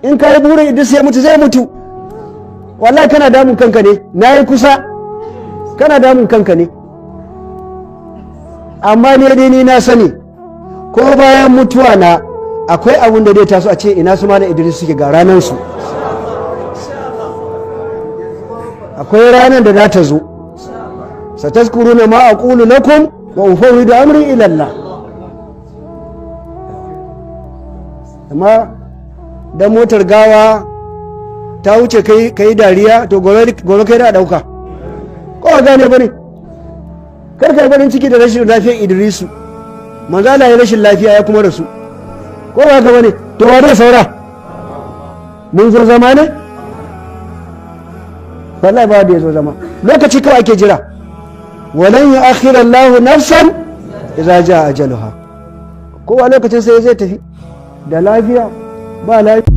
in ka yi burin Idris ya mutu zai mutu. Wallahi kana damun kanka ne, na yi kusa, kana damun kanka ne. Amma ne dai ni na sani, ko bayan mutuwa na akwai abin da zai taso a ce ina su Malam Idris suke ga ranar su. Akwai ranar da za ta zo. Satazkuruna ma aqulu lakum wa ufawwidu amri ila Allah. Amma dan motar gawa ta wuce kai dariya to gobe kai da dauka. Ko gane bane? Kar kai barin ciki da rashin lafiyar Idrisu. Manzo Allah ya rashin lafiya ya kuma rasu. Ko ba ka bane? To wa da saura? Mun zo zama ne? Wallahi ba da ya zo zama. Lokaci kawai ake jira. Walan yu'akhkhira Allahu nafsan idza jaa ajaluha. Kowa lokacin sai zai tafi da lafiya ba lafiya.